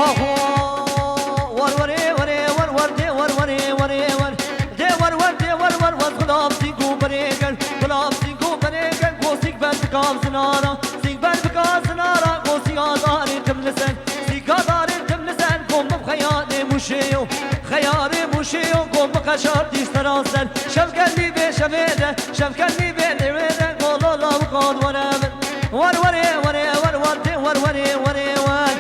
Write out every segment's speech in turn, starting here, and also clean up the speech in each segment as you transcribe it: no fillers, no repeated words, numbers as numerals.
آهو ور وره وره ور ور ده ور وره وره ور ده ور ور ده ور ور ور گلاب سینگو بریگل گلاب سینگو بریگل گو سینگ بر بکام سنارا سینگ بر بکام سنارا گو سینگ آداری تملسن سینگ آداری تملسن گو مبخیان موشیو خیار موشیو گو مقشار دیسترانسن شف کلی به شفیده شف کلی به نمیده گو لالا بکاد ورم ور وره وره ور ور ده ور وره وره ور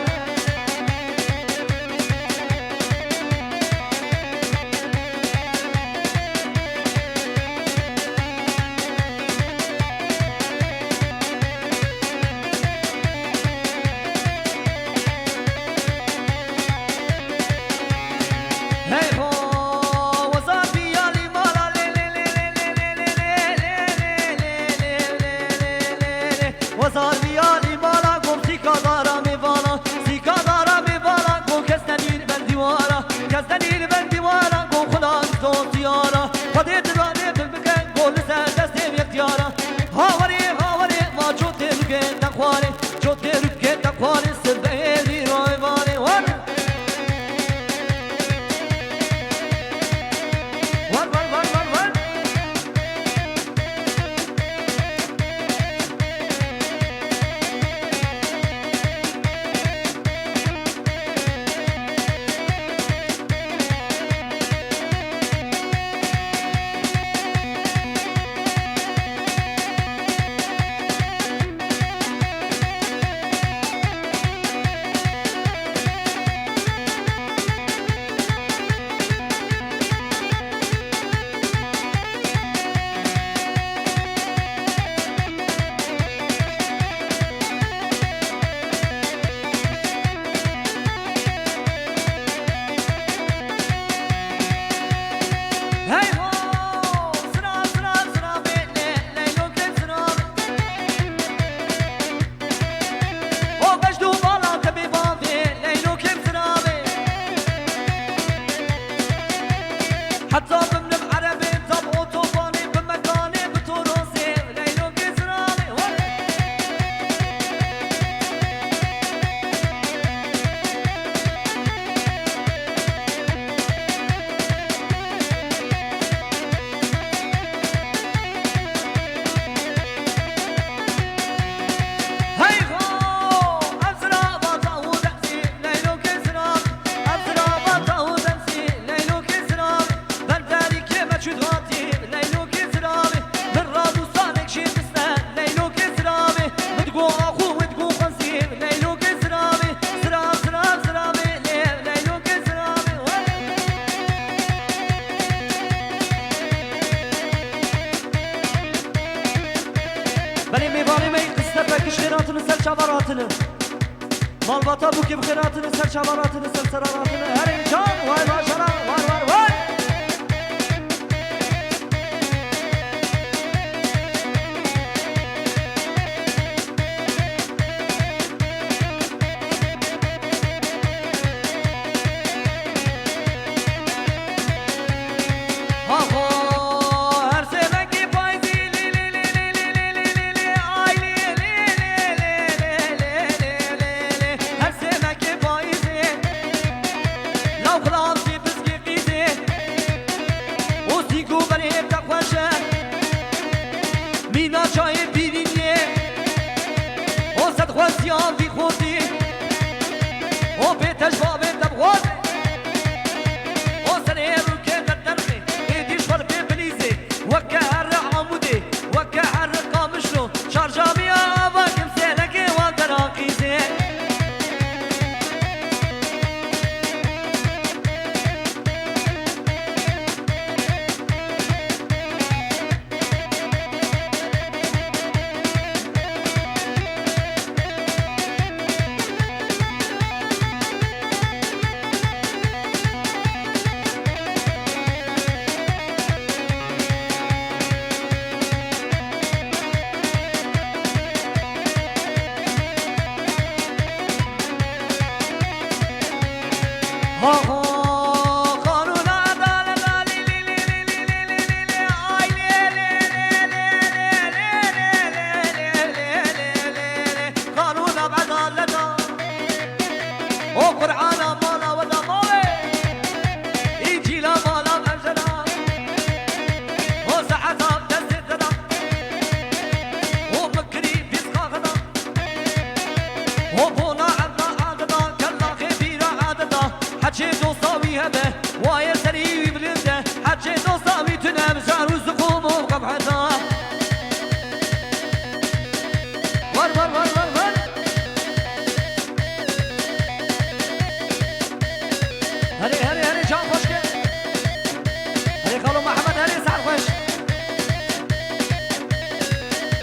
وزار بیالی بالا گم سیکا دارا می بالا سیکا دارا می بالا گم کس ندیر بن دیوارا کس ندیر بن دیوارا گم خدا دوست یارا خودت رانه بکن گل سر دستیم یک دیارا هاوری هاوری ما چوت رکه تخواره چوت رکه تخواره سبه دی روی باره ور ور ور ور ور ور حتى ضمن العربي طب اوتوباني بمكاني بتروسي ليلو كسراني هاي هو ازرع بطاو دمسي ليلو كسراني ازرع بطاو دمسي ليلو كسراني شدغاتي ليلو كسرامي من رادو صانك شي تسنى ليلو كسرامي متقو اخو متقو خنسير ليلو كسرامي سرام سرام سرامي ليلو كسرامي بني ميباني مي قصتك خيراتنا سر شباراتنا مالباتا بوكي بخيراتنا سر شباراتنا سر سراراتنا هري جان واي باشرا واي واي واي لو خلاص بس كيف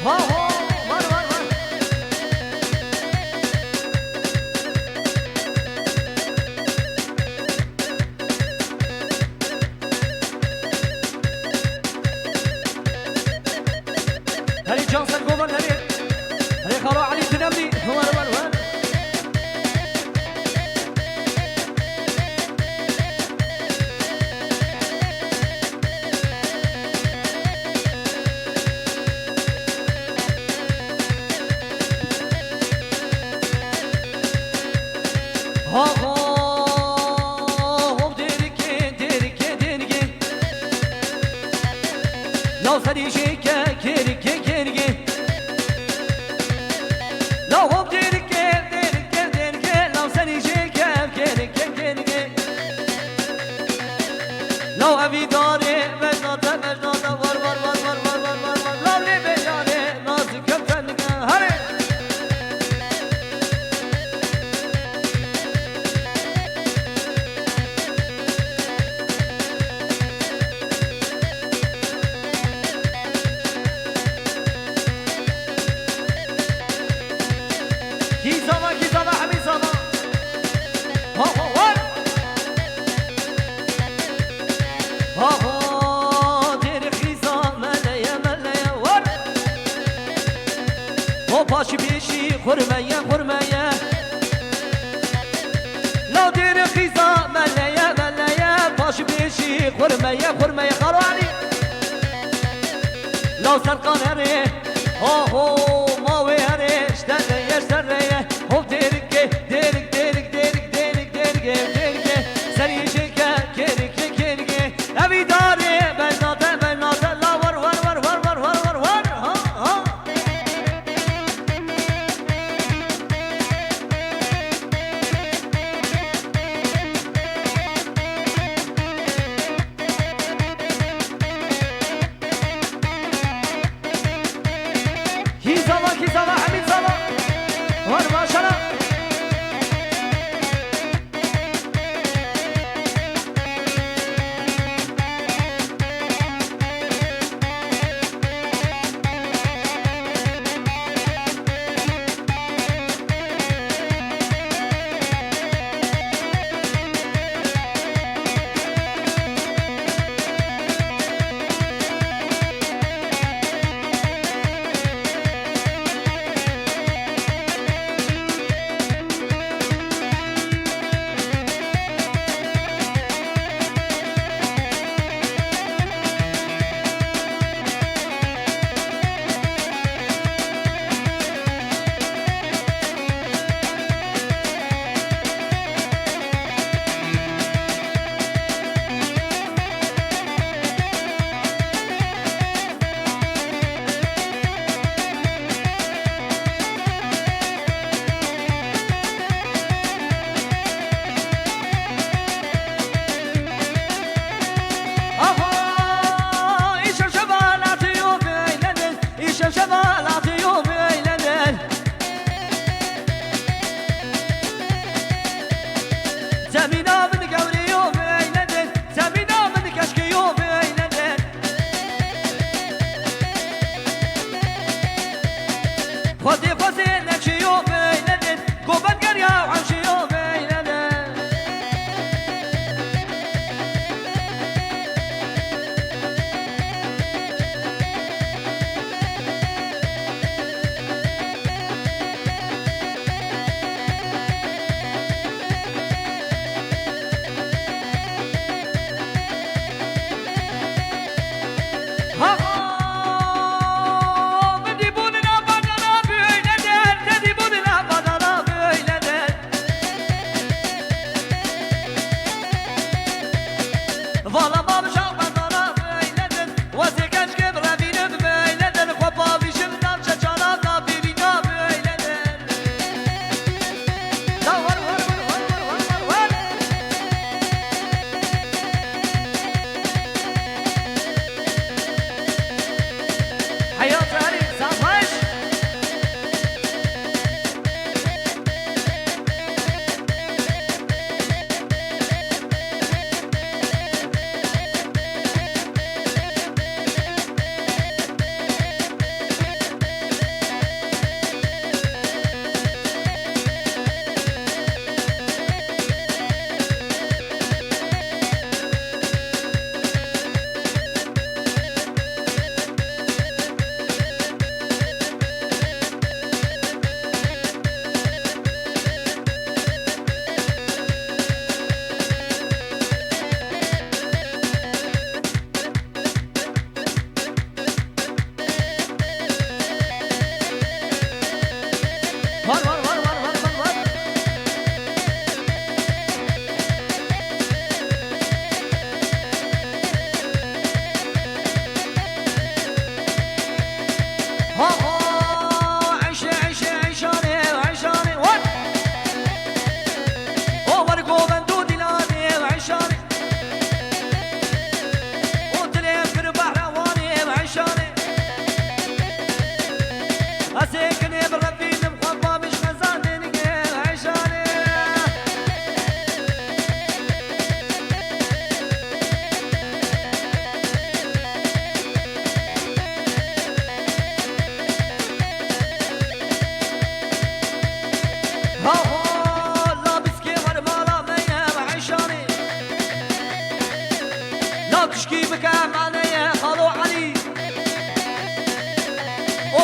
ها ها ور ور ور هلی جان سر گوبر هلی خارو علی تنمدی ور ور ور پاشی بیشی خورمایه خورمایه لو دیر خیزا ملیه ملیه پاشی بیشی خورمایه خورمایه خارو علی لو سرقان هره هو ماوی هره اشتره اشتره هو دیرگه دیرگ دیرگ دیرگ دیرگ دیرگ دیرگ سری شکه کرگه کرگه اوی داره بناته بناته لا ور ور ور ور ور ور ور ور ها ها كيزاوا حميد زاوا ور ما شاء الله بدي بوننا بدنا بينا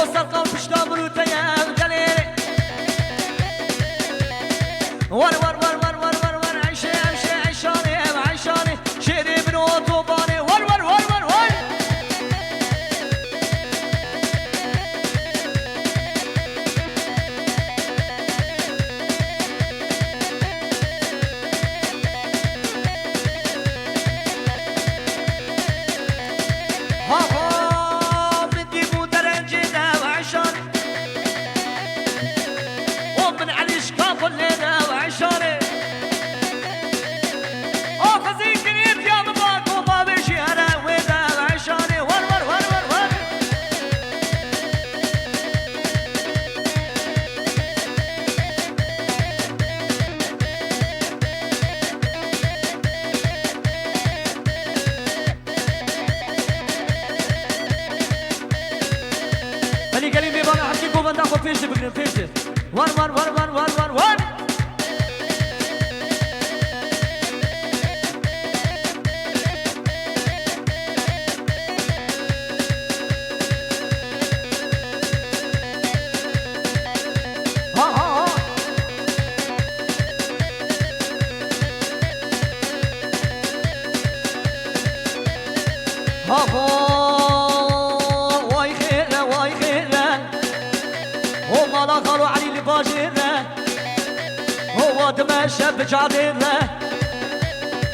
وصل قوم بشتا مروتا يا دليل ور ور ور ور ور ور ور عيشي عيشي عيشاني عيشاني شيري من اوتوباني ور ور ور ور ور Finish it, we're gonna finish it. One, one, one, one, one, one, one. Ha ha ha. Ha ha. لا قالوا علي اللي باجره هو تمشى بجعدره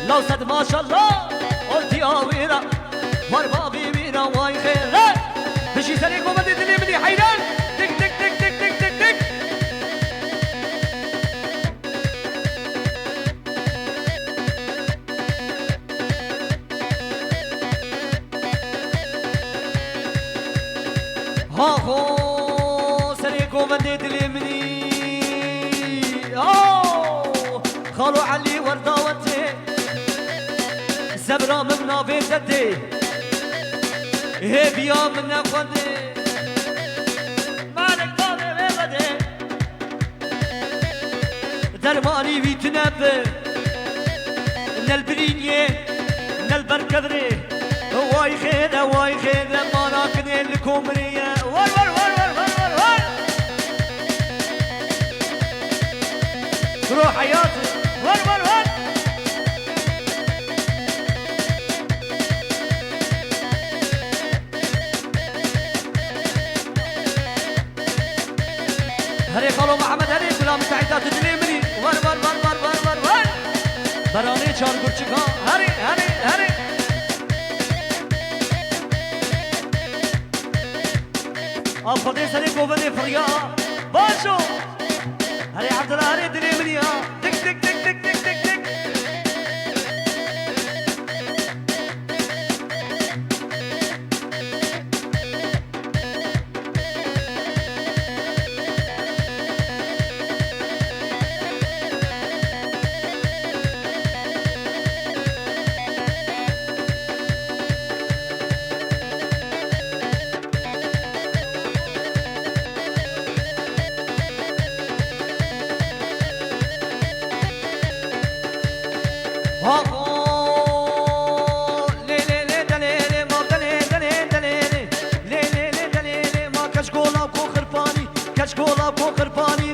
لو سد ما شاء الله قلت يا ويرا مربابي بينا واي خيره بشي سريق ومدد اللي مني حيران تك تك تك تك تك تك تك ها هو ومديت اليمني خالو علي ورداوتي زبرا من نافذتي هبيا من نفذي مالك طالب غدي درماني بيتنبه من البرينيه من البركذري واي خير واي خير ما راكني الكومريه ور ور ور روح حياتي ور ور ور هري قالوا محمد هري غلام سعيدات الدليمري ور ور ور ور ور ور ور براني چار گرچکا هري هري هري افضل سري قوبني فريا باشو هري عبد الله هري دليمري تك تك تك تك تك تك تك كشكولا بو خرباني